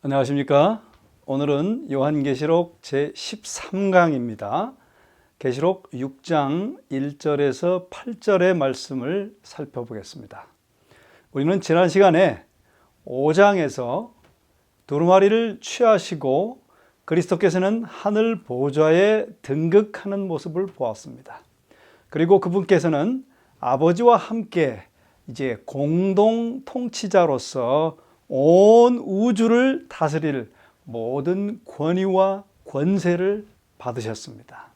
안녕하십니까? 오늘은 요한계시록 제13강입니다. 계시록 6장 1절에서 8절의 말씀을 살펴보겠습니다. 우리는 지난 시간에 5장에서 두루마리를 취하시고 그리스도께서는 하늘 보좌에 등극하는 모습을 보았습니다. 그리고 그분께서는 아버지와 함께 이제 공동 통치자로서 온 우주를 다스릴 모든 권위와 권세를 받으셨습니다.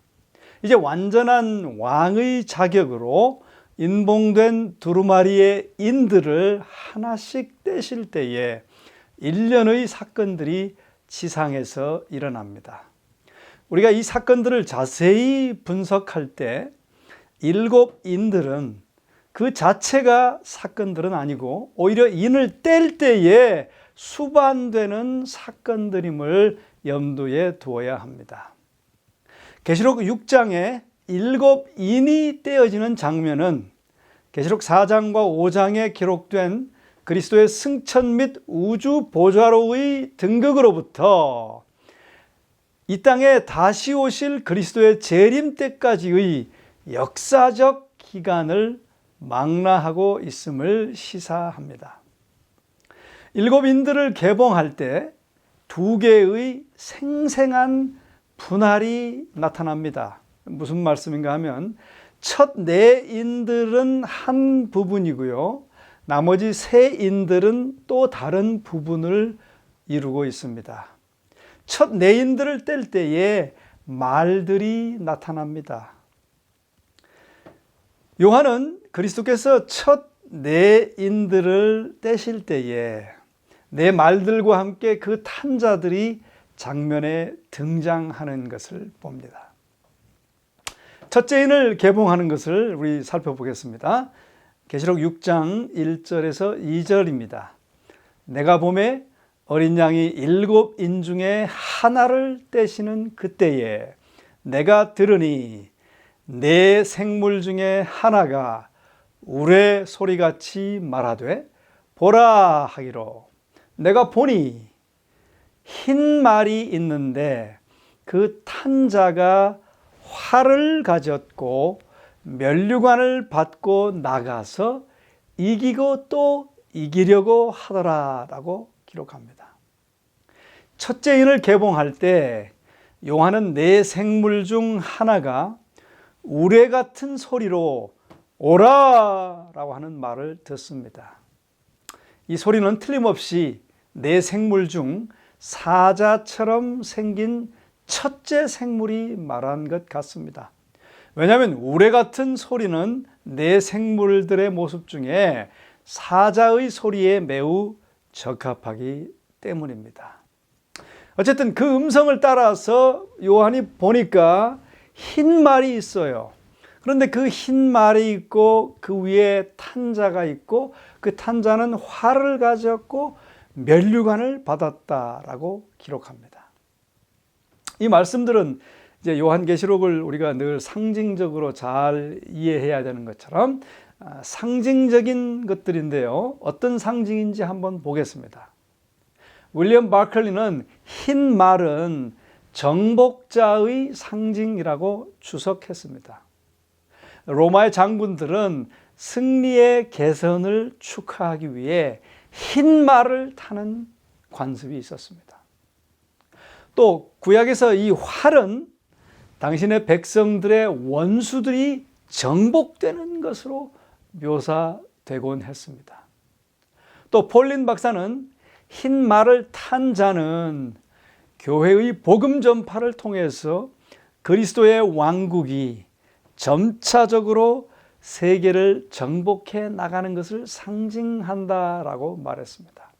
이제 완전한 왕의 자격으로 인봉된 두루마리의 인들을 하나씩 떼실 때에 일련의 사건들이 지상에서 일어납니다. 우리가 이 사건들을 자세히 분석할 때 일곱 인들은 그 자체가 사건들은 아니고 오히려 인을 뗄 때에 수반되는 사건들임을 염두에 두어야 합니다. 계시록 6장에 일곱 인이 떼어지는 장면은 계시록 4장과 5장에 기록된 그리스도의 승천 및 우주 보좌로의 등극으로부터 이 땅에 다시 오실 그리스도의 재림 때까지의 역사적 기간을 망라하고 있음을 시사합니다. 일곱 인들을 개봉할 때 두 개의 생생한 분할이 나타납니다. 무슨 말씀인가 하면 첫 네 인들은 한 부분이고요. 나머지 세 인들은 또 다른 부분을 이루고 있습니다. 첫 네 인들을 뗄 때에 말들이 나타납니다. 요한은 그리스도께서 첫 네 인들을 떼실 때에 네 말들과 함께 그 탄자들이 장면에 등장하는 것을 봅니다. 첫째 인을 개봉하는 것을 우리 살펴보겠습니다. 계시록 6장 1절에서 2절입니다. 내가 보매 어린 양이 일곱 인 중에 하나를 떼시는 그때에 내가 들으니 네 생물 중에 하나가 우레 소리같이 말하되 보라 하기로 내가 보니 흰 말이 있는데 그 탄자가 활을 가졌고 면류관을 받고 나가서 이기고 또 이기려고 하더라라고 기록합니다. 첫째 인을 개봉할 때 요한은 네 생물 중 하나가 우레 같은 소리로 오라 라고 하는 말을 듣습니다. 이 소리는 틀림없이 네 생물 중 사자처럼 생긴 첫째 생물이 말한 것 같습니다. 왜냐하면 우레 같은 소리는 네 생물들의 모습 중에 사자의 소리에 매우 적합하기 때문입니다. 어쨌든 그 음성을 따라서 요한이 보니까 흰 말이 있어요. 그런데 그 흰 말이 있고 그 위에 탄자가 있고 그 탄자는 활을 가졌고 면류관을 받았다라고 기록합니다. 이 말씀들은 이제 요한계시록을 우리가 늘 상징적으로 잘 이해해야 되는 것처럼 상징적인 것들인데요. 어떤 상징인지 한번 보겠습니다. 윌리엄 바클리는 흰 말은 정복자의 상징이라고 주석했습니다. 로마의 장군들은 승리의 개선을 축하하기 위해 흰 말을 타는 관습이 있었습니다. 또 구약에서 이 활은 당신의 백성들의 원수들이 정복되는 것으로 묘사되곤 했습니다. 또 폴린 박사는 흰 말을 탄 자는 교회의 복음 전파를 통해서 그리스도의 왕국이 점차적으로 세계를 정복해 나가는 것을 상징한다라고 말했습니다.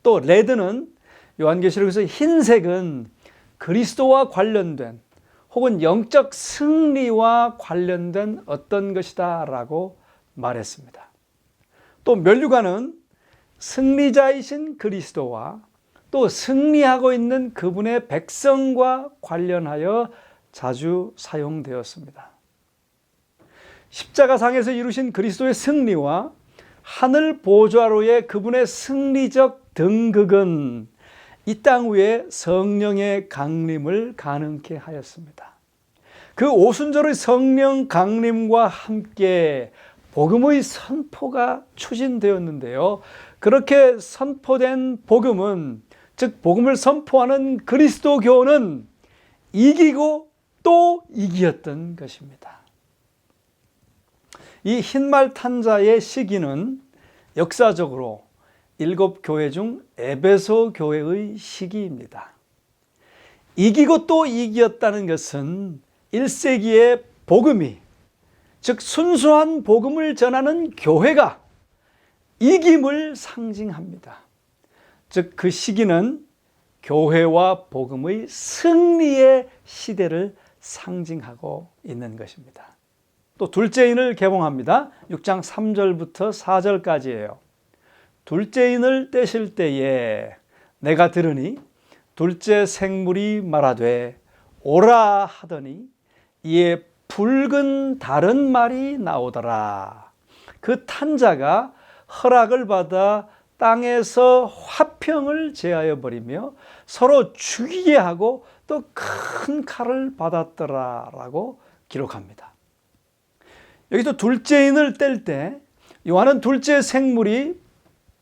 또 레드는 요한계시록에서 흰색은 그리스도와 관련된 혹은 영적 승리와 관련된 어떤 것이다 라고 말했습니다. 또 면류관은 승리자이신 그리스도와 또 승리하고 있는 그분의 백성과 관련하여 자주 사용되었습니다. 십자가상에서 이루신 그리스도의 승리와 하늘 보좌로의 그분의 승리적 등극은 이 땅 위에 성령의 강림을 가능케 하였습니다. 그 오순절의 성령 강림과 함께 복음의 선포가 추진되었는데요. 그렇게 선포된 복음은, 즉 복음을 선포하는 그리스도교는 이기고 또 이기었던 것입니다. 이 흰말 탄자의 시기는 역사적으로 7교회 중 에베소 교회의 시기입니다. 이기고 또 이기었다는 것은 1세기의 복음이, 즉 순수한 복음을 전하는 교회가 이김을 상징합니다. 즉 그 시기는 교회와 복음의 승리의 시대를 상징하고 있는 것입니다. 또 둘째인을 개봉합니다. 6장 3절부터 4절까지예요. 둘째인을 떼실 때에 내가 들으니 둘째 생물이 말하되 오라 하더니 이에 붉은 다른 말이 나오더라. 그 탄자가 허락을 받아 땅에서 화평을 제하여 버리며 서로 죽이게 하고 또 큰 칼을 받았더라 라고 기록합니다. 여기서 둘째인을 뗄 때 요한은 둘째 생물이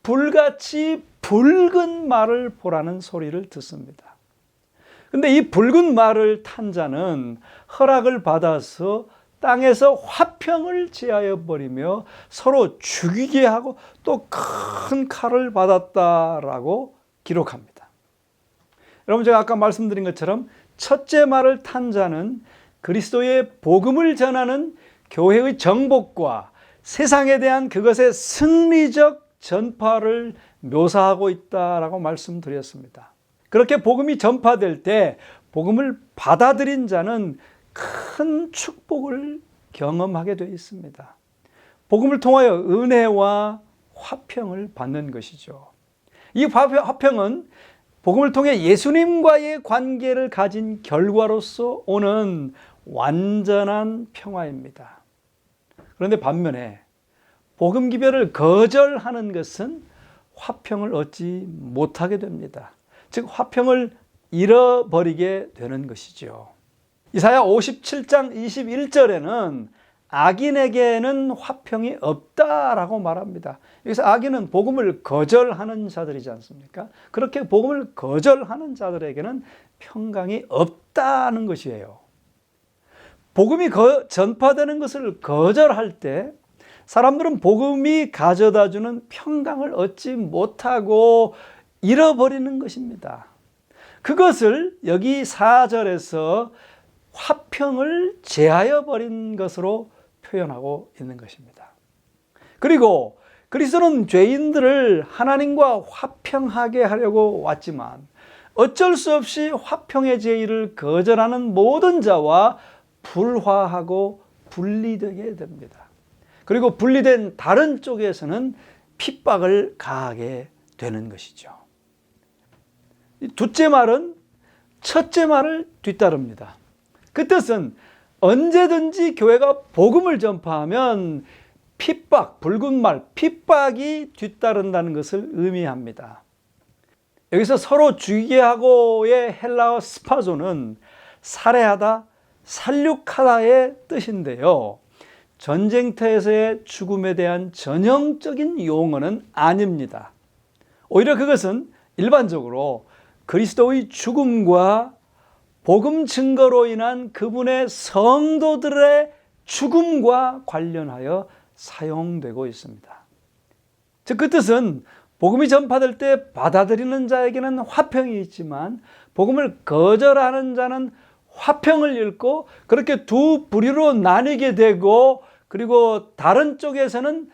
불같이 붉은 말을 보라는 소리를 듣습니다. 근데 이 붉은 말을 탄 자는 허락을 받아서 땅에서 화평을 제하여 버리며 서로 죽이게 하고 또 큰 칼을 받았다라고 기록합니다. 여러분, 제가 아까 말씀드린 것처럼 첫째 말을 탄 자는 그리스도의 복음을 전하는 교회의 정복과 세상에 대한 그것의 승리적 전파를 묘사하고 있다라고 말씀드렸습니다. 그렇게 복음이 전파될 때 복음을 받아들인 자는 큰 축복을 경험하게 되어 있습니다. 복음을 통하여 은혜와 화평을 받는 것이죠. 이 화평은 복음을 통해 예수님과의 관계를 가진 결과로서 오는 완전한 평화입니다. 그런데 반면에 복음 기별을 거절하는 것은 화평을 얻지 못하게 됩니다. 즉 화평을 잃어버리게 되는 것이죠. 이사야 57장 21절에는 악인에게는 화평이 없다라고 말합니다. 여기서 악인은 복음을 거절하는 자들이지 않습니까? 그렇게 복음을 거절하는 자들에게는 평강이 없다는 것이에요. 복음이 전파되는 것을 거절할 때 사람들은 복음이 가져다주는 평강을 얻지 못하고 잃어버리는 것입니다. 그것을 여기 4절에서 화평을 제하여 버린 것으로 표현하고 있는 것입니다. 그리고 그리스도는 죄인들을 하나님과 화평하게 하려고 왔지만 어쩔 수 없이 화평의 제의를 거절하는 모든 자와 불화하고 분리되게 됩니다. 그리고 분리된 다른 쪽에서는 핍박을 가하게 되는 것이죠. 둘째 말은 첫째 말을 뒤따릅니다. 그 뜻은 언제든지 교회가 복음을 전파하면 핍박, 붉은 말, 핍박이 뒤따른다는 것을 의미합니다. 여기서 서로 죽이게 하고의 헬라어 스파조는 살해하다, 살육하다의 뜻인데요. 전쟁터에서의 죽음에 대한 전형적인 용어는 아닙니다. 오히려 그것은 일반적으로 그리스도의 죽음과 복음 증거로 인한 그분의 성도들의 죽음과 관련하여 사용되고 있습니다. 즉 그 뜻은 복음이 전파될 때 받아들이는 자에게는 화평이 있지만 복음을 거절하는 자는 화평을 잃고 그렇게 두 부류로 나뉘게 되고 그리고 다른 쪽에서는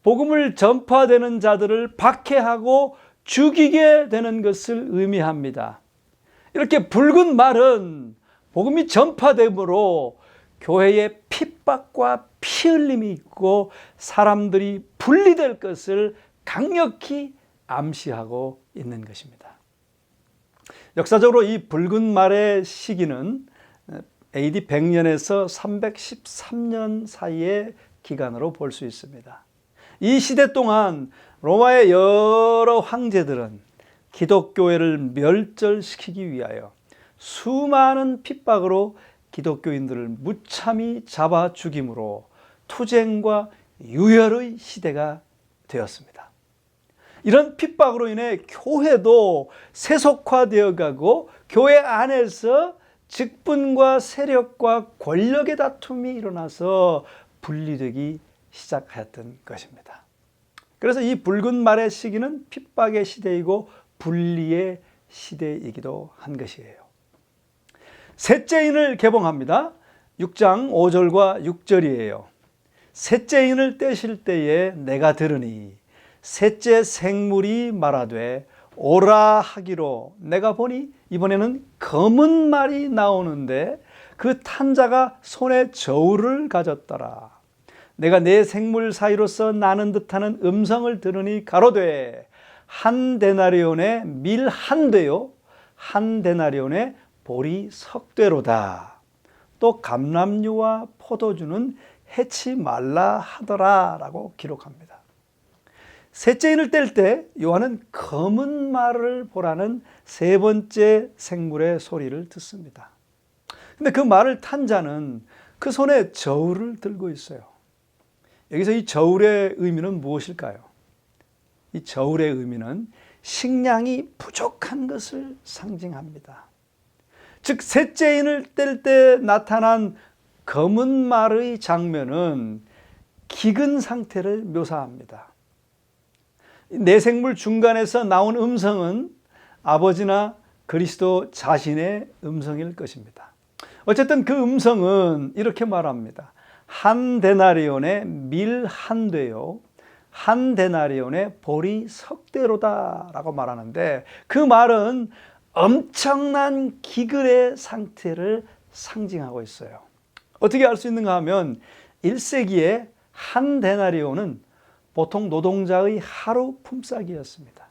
복음을 전파되는 자들을 박해하고 죽이게 되는 것을 의미합니다. 이렇게 붉은 말은 복음이 전파되므로 교회에 핍박과 피 흘림이 있고 사람들이 분리될 것을 강력히 암시하고 있는 것입니다. 역사적으로 이 붉은 말의 시기는 AD 100년에서 313년 사이의 기간으로 볼 수 있습니다. 이 시대 동안 로마의 여러 황제들은 기독교회를 멸절시키기 위하여 수많은 핍박으로 기독교인들을 무참히 잡아 죽임으로 투쟁과 유혈의 시대가 되었습니다. 이런 핍박으로 인해 교회도 세속화되어 가고 교회 안에서 직분과 세력과 권력의 다툼이 일어나서 분리되기 시작하였던 것입니다. 그래서 이 붉은 말의 시기는 핍박의 시대이고 분리의 시대이기도 한 것이에요. 셋째 인을 개봉합니다. 6장 5절과 6절이에요. 셋째 인을 떼실 때에 내가 들으니 셋째 생물이 말하되 오라 하기로 내가 보니 이번에는 검은 말이 나오는데 그 탄자가 손에 저울을 가졌더라. 내가 내 생물 사이로서 나는 듯하는 음성을 들으니 가로되 한 데나리온에 밀 한 되요 한 데나리온에 보리 석대로다. 또 감람류와 포도주는 해치 말라 하더라 라고 기록합니다. 셋째 인을 뗄 때 요한은 검은 말을 보라는 세 번째 생물의 소리를 듣습니다. 근데 그 말을 탄 자는 그 손에 저울을 들고 있어요. 여기서 이 저울의 의미는 무엇일까요? 이 저울의 의미는 식량이 부족한 것을 상징합니다. 즉 셋째 인을 뗄 때 나타난 검은 말의 장면은 기근 상태를 묘사합니다. 내생물 중간에서 나온 음성은 아버지나 그리스도 자신의 음성일 것입니다. 어쨌든 그 음성은 이렇게 말합니다. 한 데나리온에 밀 한 되요 한 데나리온에 보리 석대로다 라고 말하는데 그 말은 엄청난 기근의 상태를 상징하고 있어요. 어떻게 알 수 있는가 하면 1세기에 한 데나리온은 보통 노동자의 하루 품삯이었습니다.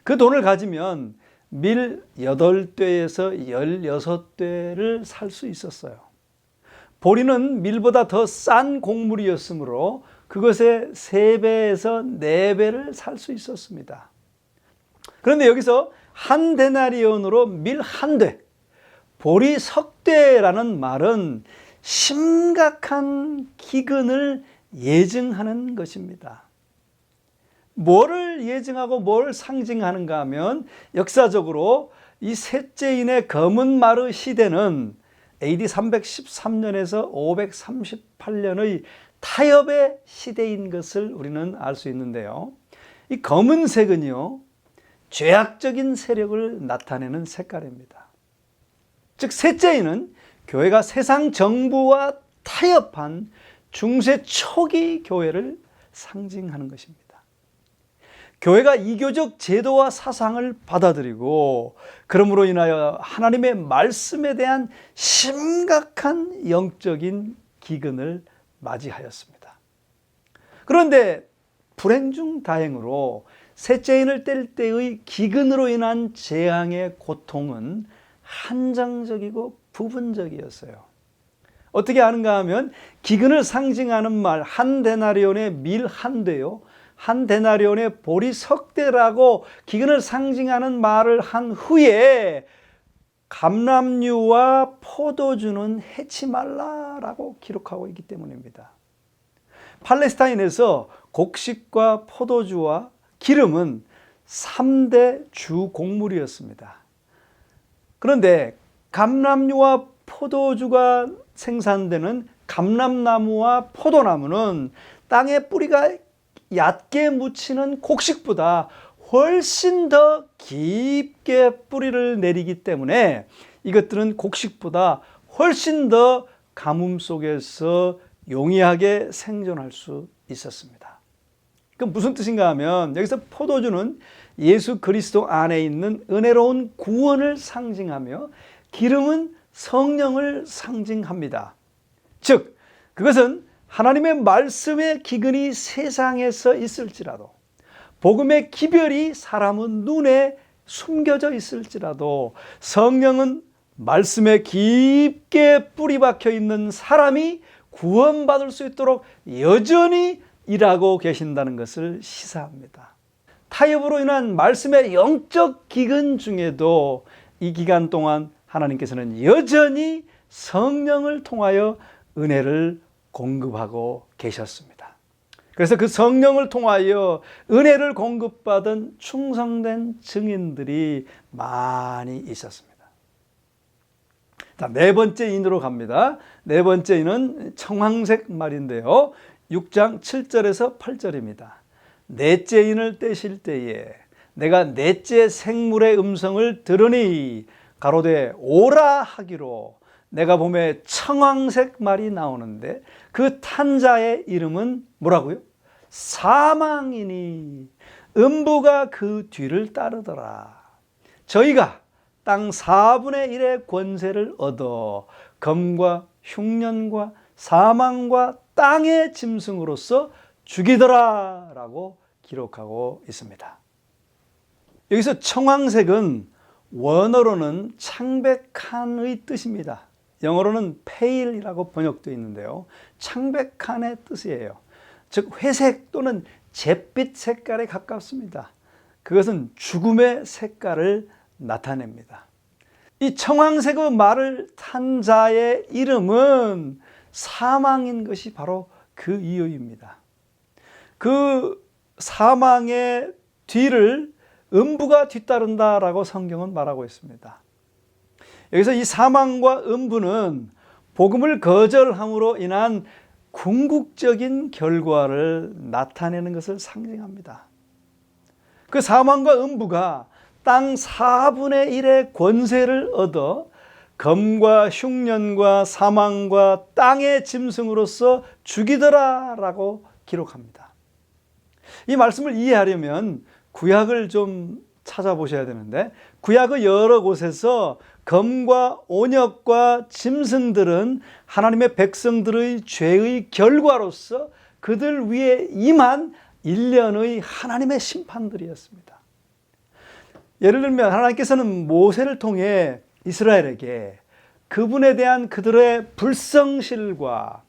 그 돈을 가지면 밀 8대에서 16대를 살 수 있었어요. 보리는 밀보다 더 싼 곡물이었으므로 그것의 3배에서 4배를 살 수 있었습니다. 그런데 여기서 한 데나리온으로 밀 한 대, 보리 석대라는 말은 심각한 기근을 예증하는 것입니다. 뭐를 예증하고 뭘 상징하는가 하면 역사적으로 이 셋째인의 검은 말의 시대는 AD 313년에서 538년의 타협의 시대인 것을 우리는 알 수 있는데요. 이 검은색은요, 죄악적인 세력을 나타내는 색깔입니다. 즉 셋째인은 교회가 세상 정부와 타협한 중세 초기 교회를 상징하는 것입니다. 교회가 이교적 제도와 사상을 받아들이고 그러므로 인하여 하나님의 말씀에 대한 심각한 영적인 기근을 맞이하였습니다. 그런데 불행 중 다행으로 셋째인을 뗄 때의 기근으로 인한 재앙의 고통은 한정적이고 부분적이었어요. 어떻게 아는가 하면 기근을 상징하는 말 한 데나리온에 밀 한 대요 한 데나리온에 보리 석대라고 기근을 상징하는 말을 한 후에 감람류와 포도주는 해치 말라라고 기록하고 있기 때문입니다. 팔레스타인에서 곡식과 포도주와 기름은 3대 주 곡물이었습니다. 그런데 감람류와 포도주가 생산되는 감람나무와 포도나무는 땅에 뿌리가 얕게 묻히는 곡식보다 훨씬 더 깊게 뿌리를 내리기 때문에 이것들은 곡식보다 훨씬 더 가뭄 속에서 용이하게 생존할 수 있었습니다. 그럼 무슨 뜻인가 하면 여기서 포도주는 예수 그리스도 안에 있는 은혜로운 구원을 상징하며 기름은 성령을 상징합니다. 즉 그것은 하나님의 말씀의 기근이 세상에서 있을지라도 복음의 기별이 사람의 눈에 숨겨져 있을지라도 성령은 말씀에 깊게 뿌리 박혀 있는 사람이 구원받을 수 있도록 여전히 일하고 계신다는 것을 시사합니다. 타협으로 인한 말씀의 영적 기근 중에도 이 기간 동안 하나님께서는 여전히 성령을 통하여 은혜를 공급하고 계셨습니다. 그래서 그 성령을 통하여 은혜를 공급받은 충성된 증인들이 많이 있었습니다. 자, 네 번째 인으로 갑니다. 네 번째 인은 청황색 말인데요. 6장 7절에서 8절입니다. 넷째 인을 떼실 때에 내가 넷째 생물의 음성을 들으니 가로되 오라 하기로 내가 보매 청황색 말이 나오는데 그 탄자의 이름은 뭐라고요? 사망이니 음부가 그 뒤를 따르더라. 저희가 땅 4분의 1의 권세를 얻어 검과 흉년과 사망과 땅의 짐승으로서 죽이더라 라고 기록하고 있습니다. 여기서 청황색은 원어로는 창백한의 뜻입니다. 영어로는 pale이라고 번역되어 있는데요. 창백한의 뜻이에요. 즉 회색 또는 잿빛 색깔에 가깝습니다. 그것은 죽음의 색깔을 나타냅니다. 이 청황색의 말을 탄 자의 이름은 사망인 것이 바로 그 이유입니다. 그 사망의 뒤를 음부가 뒤따른다라고 성경은 말하고 있습니다. 여기서 이 사망과 음부는 복음을 거절함으로 인한 궁극적인 결과를 나타내는 것을 상징합니다. 그 사망과 음부가 땅 4분의 1의 권세를 얻어 검과 흉년과 사망과 땅의 짐승으로서 죽이더라라고 기록합니다. 이 말씀을 이해하려면 구약을 좀 찾아보셔야 되는데 구약의 여러 곳에서 검과 온역과 짐승들은 하나님의 백성들의 죄의 결과로서 그들 위에 임한 일련의 하나님의 심판들이었습니다. 예를 들면 하나님께서는 모세를 통해 이스라엘에게 그분에 대한 그들의 불성실과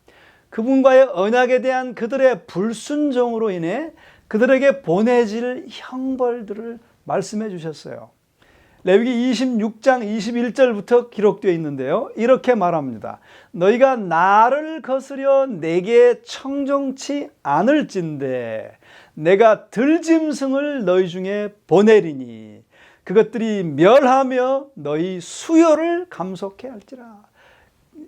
그분과의 언약에 대한 그들의 불순종으로 인해 그들에게 보내질 형벌들을 말씀해 주셨어요. 레위기 26장 21절부터 기록되어 있는데요. 이렇게 말합니다. 너희가 나를 거스려 내게 청종치 않을진대 내가 들짐승을 너희 중에 보내리니 그것들이 멸하며 너희 수요를 감속해 할지라.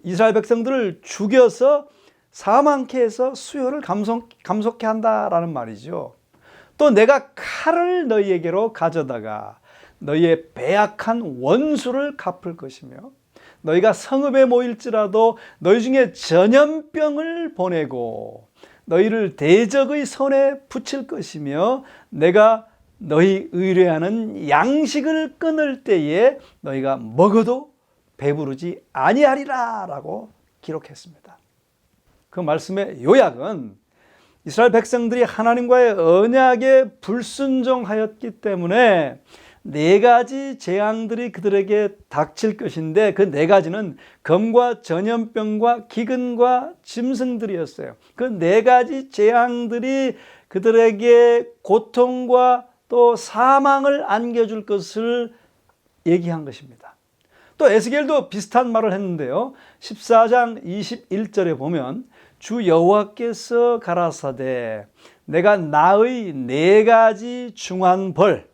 이스라엘 백성들을 죽여서 사망케 해서 수요를 감속해 한다라는 말이죠. 또 내가 칼을 너희에게로 가져다가 너희의 배약한 원수를 갚을 것이며 너희가 성읍에 모일지라도 너희 중에 전염병을 보내고 너희를 대적의 손에 붙일 것이며 내가 너희 의뢰하는 양식을 끊을 때에 너희가 먹어도 배부르지 아니하리라 라고 기록했습니다. 그 말씀의 요약은 이스라엘 백성들이 하나님과의 언약에 불순종하였기 때문에 4가지 재앙들이 그들에게 닥칠 것인데 그 4가지는 검과 전염병과 기근과 짐승들이었어요. 그 4가지 재앙들이 그들에게 고통과 또 사망을 안겨줄 것을 얘기한 것입니다. 또 에스겔도 비슷한 말을 했는데요. 14장 21절에 보면 주 여호와께서 가라사대 내가 나의 4가지 중한 벌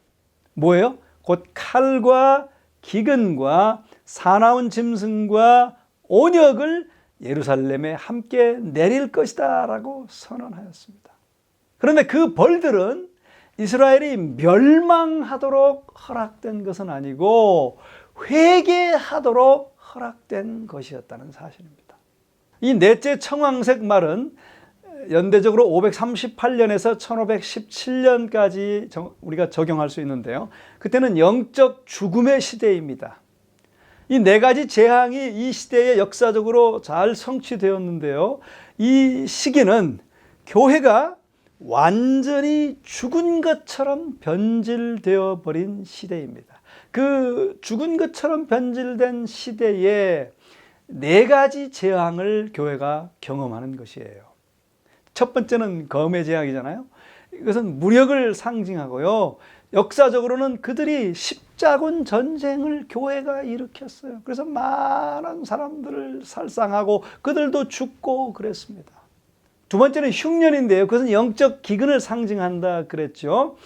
뭐예요? 곧 칼과 기근과 사나운 짐승과 온역을 예루살렘에 함께 내릴 것이다 라고 선언하였습니다. 그런데 그 벌들은 이스라엘이 멸망하도록 허락된 것은 아니고 회개하도록 허락된 것이었다는 사실입니다. 이 넷째 청황색 말은 연대적으로 538년에서 1517년까지 우리가 적용할 수 있는데요. 그때는 영적 죽음의 시대입니다. 이 4가지 재앙이 이 시대에 역사적으로 잘 성취되었는데요. 이 시기는 교회가 완전히 죽은 것처럼 변질되어 버린 시대입니다. 그 죽은 것처럼 변질된 시대에 4가지 재앙을 교회가 경험하는 것이에요. 첫 번째는 검의 재앙이잖아요. 이것은 무력을 상징하고요. 역사적으로는 그들이 십자군 전쟁을 교회가 일으켰어요. 그래서 많은 사람들을 살상하고 그들도 죽고 그랬습니다. 두 번째는 흉년인데요. 그것은 영적 기근을 상징한다 그랬죠.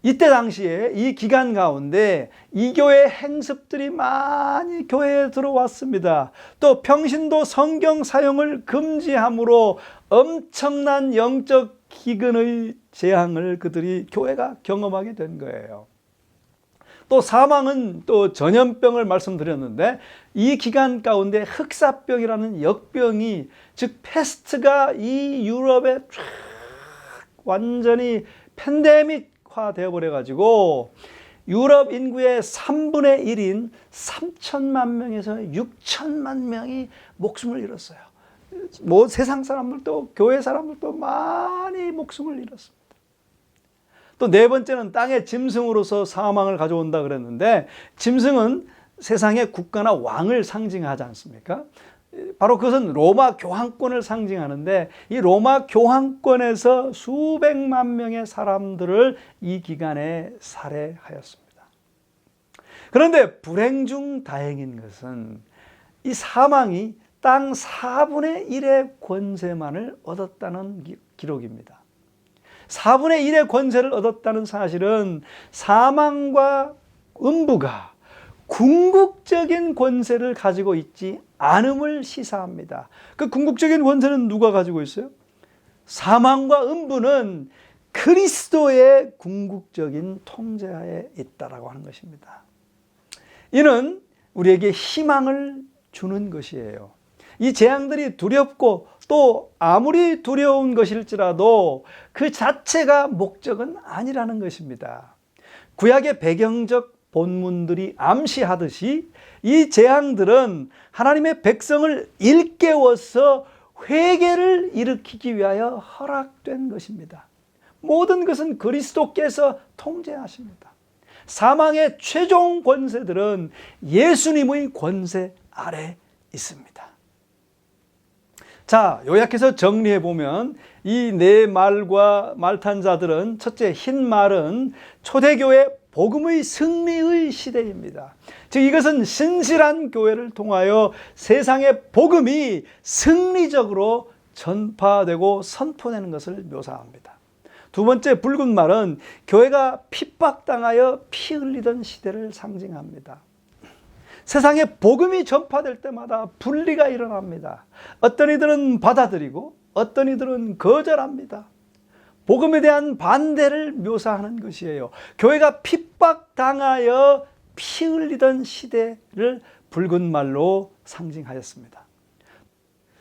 이때 당시에 이 기간 가운데 이교의 행습들이 많이 교회에 들어왔습니다. 또 평신도 성경 사용을 금지함으로 엄청난 영적 기근의 재앙을 그들이 교회가 경험하게 된 거예요. 또 사망은 또 전염병을 말씀드렸는데 이 기간 가운데 흑사병이라는 역병이, 즉 패스트가 이 유럽에 쫙 완전히 팬데믹화 되어버려가지고 유럽 인구의 3분의 1인 3천만 명에서 6천만 명이 목숨을 잃었어요. 뭐 세상 사람들도 교회 사람들도 많이 목숨을 잃었습니다. 또 네 번째는 땅의 짐승으로서 사망을 가져온다 그랬는데, 짐승은 세상의 국가나 왕을 상징하지 않습니까? 바로 그것은 로마 교황권을 상징하는데, 이 로마 교황권에서 수백만 명의 사람들을 이 기간에 살해하였습니다. 그런데 불행 중 다행인 것은 이 사망이 땅 4분의 1의 권세만을 얻었다는 기록입니다. 4분의 1의 권세를 얻었다는 사실은 사망과 음부가 궁극적인 권세를 가지고 있지 않음을 시사합니다. 그 궁극적인 권세는 누가 가지고 있어요? 사망과 음부는 그리스도의 궁극적인 통제하에 있다라고 하는 것입니다. 이는 우리에게 희망을 주는 것이에요. 이 재앙들이 두렵고 또 아무리 두려운 것일지라도 그 자체가 목적은 아니라는 것입니다. 구약의 배경적 본문들이 암시하듯이 이 재앙들은 하나님의 백성을 일깨워서 회개를 일으키기 위하여 허락된 것입니다. 모든 것은 그리스도께서 통제하십니다. 사망의 최종 권세들은 예수님의 권세 아래 있습니다. 자, 요약해서 정리해보면 이 네 말과 말탄 자들은, 첫째, 흰 말은 초대교회 복음의 승리의 시대입니다. 즉 이것은 신실한 교회를 통하여 세상의 복음이 승리적으로 전파되고 선포되는 것을 묘사합니다. 두 번째, 붉은 말은 교회가 핍박당하여 피 흘리던 시대를 상징합니다. 세상에 복음이 전파될 때마다 분리가 일어납니다. 어떤 이들은 받아들이고 어떤 이들은 거절합니다. 복음에 대한 반대를 묘사하는 것이에요. 교회가 핍박당하여 피 흘리던 시대를 붉은 말로 상징하였습니다.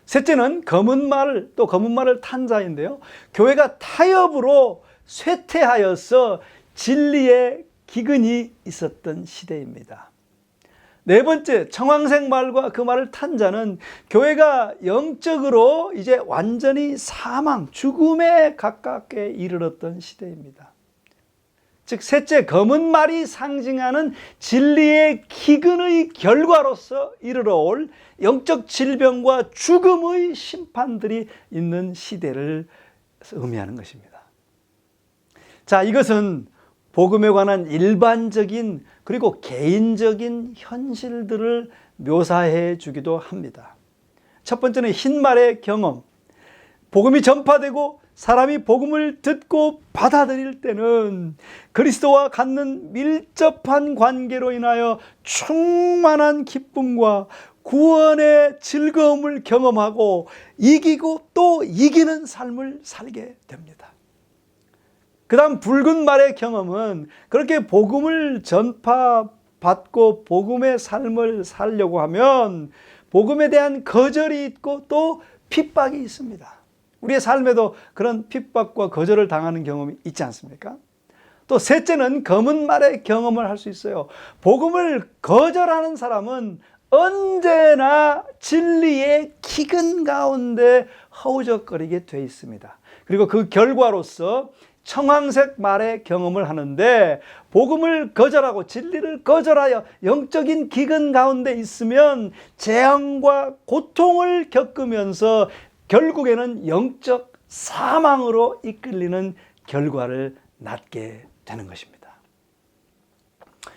셋째는 검은 말, 또 검은 말을 탄 자인데요. 교회가 타협으로 쇠퇴하여서 진리의 기근이 있었던 시대입니다. 네 번째, 청황색 말과 그 말을 탄 자는 교회가 영적으로 이제 완전히 사망, 죽음에 가깝게 이르렀던 시대입니다. 즉 셋째, 검은 말이 상징하는 진리의 기근의 결과로서 이르러 올 영적 질병과 죽음의 심판들이 있는 시대를 의미하는 것입니다. 자, 이것은 복음에 관한 일반적인 그리고 개인적인 현실들을 묘사해 주기도 합니다. 첫 번째는 흰말의 경험. 복음이 전파되고 사람이 복음을 듣고 받아들일 때는 그리스도와 갖는 밀접한 관계로 인하여 충만한 기쁨과 구원의 즐거움을 경험하고 이기고 또 이기는 삶을 살게 됩니다. 그 다음 붉은 말의 경험은 그렇게 복음을 전파받고 복음의 삶을 살려고 하면 복음에 대한 거절이 있고 또 핍박이 있습니다. 우리의 삶에도 그런 핍박과 거절을 당하는 경험이 있지 않습니까? 또 셋째는 검은 말의 경험을 할 수 있어요. 복음을 거절하는 사람은 언제나 진리의 기근 가운데 허우적거리게 돼 있습니다. 그리고 그 결과로서 청황색 말의 경험을 하는데, 복음을 거절하고 진리를 거절하여 영적인 기근 가운데 있으면 재앙과 고통을 겪으면서 결국에는 영적 사망으로 이끌리는 결과를 낳게 되는 것입니다.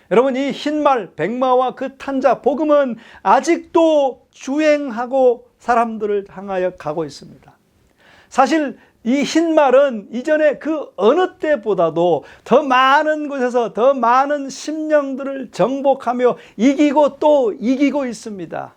여러분, 이 흰말, 백마와 그 탄자, 복음은 아직도 주행하고 사람들을 향하여 가고 있습니다. 사실 이 흰말은 이전에 그 어느 때보다도 더 많은 곳에서 더 많은 심령들을 정복하며 이기고 또 이기고 있습니다.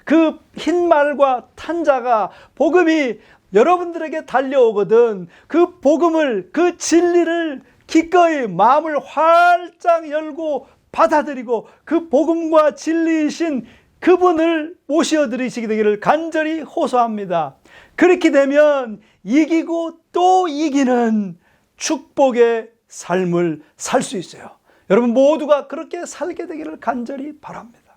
그 흰말과 탄자가, 복음이 여러분들에게 달려오거든 그 복음을, 그 진리를 기꺼이 마음을 활짝 열고 받아들이고 그 복음과 진리이신 그분을 모셔드리시게 되기를 간절히 호소합니다. 그렇게 되면 이기고 또 이기는 축복의 삶을 살 수 있어요. 여러분 모두가 그렇게 살게 되기를 간절히 바랍니다.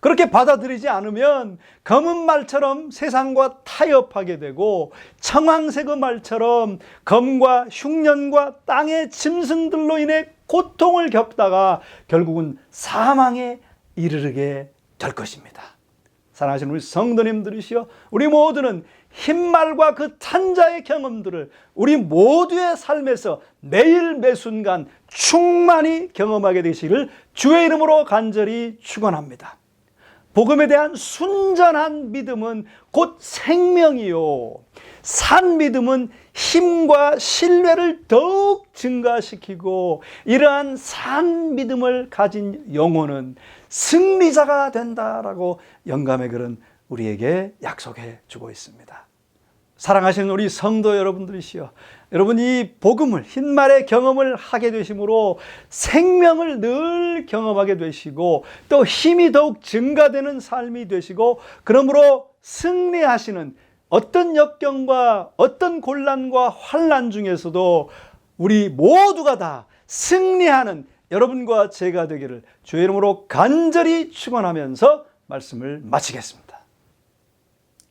그렇게 받아들이지 않으면 검은 말처럼 세상과 타협하게 되고, 청황새그 말처럼 검과 흉년과 땅의 짐승들로 인해 고통을 겪다가 결국은 사망에 이르게 될 것입니다. 사랑하시는 우리 성도님들이시여, 우리 모두는 흰말과 그 탄자의 경험들을 우리 모두의 삶에서 매일 매순간 충만히 경험하게 되시기를 주의 이름으로 간절히 축원합니다. 복음에 대한 순전한 믿음은 곧 생명이요, 산 믿음은 힘과 신뢰를 더욱 증가시키고, 이러한 산 믿음을 가진 영혼은 승리자가 된다라고 영감의 글은 우리에게 약속해 주고 있습니다. 사랑하시는 우리 성도 여러분들이시여, 여러분 이 복음을, 흰말의 경험을 하게 되심으로 생명을 늘 경험하게 되시고 또 힘이 더욱 증가되는 삶이 되시고, 그러므로 승리하시는 어떤 역경과 어떤 곤란과 환난 중에서도 우리 모두가 다 승리하는 여러분과 제가 되기를 주의 이름으로 간절히 축원하면서 말씀을 마치겠습니다.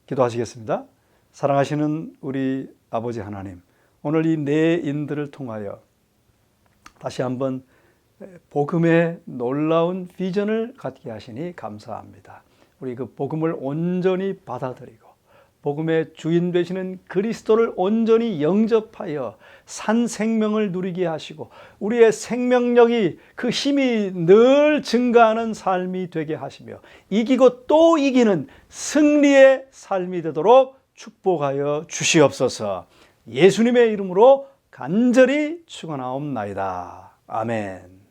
기도하시겠습니다. 사랑하시는 우리 아버지 하나님, 오늘 이 네 인들을 통하여 다시 한번 복음의 놀라운 비전을 갖게 하시니 감사합니다. 우리 그 복음을 온전히 받아들이고 복음의 주인 되시는 그리스도를 온전히 영접하여 산 생명을 누리게 하시고 우리의 생명력이, 그 힘이 늘 증가하는 삶이 되게 하시며 이기고 또 이기는 승리의 삶이 되도록 축복하여 주시옵소서. 예수님의 이름으로 간절히 축원하옵나이다. 아멘.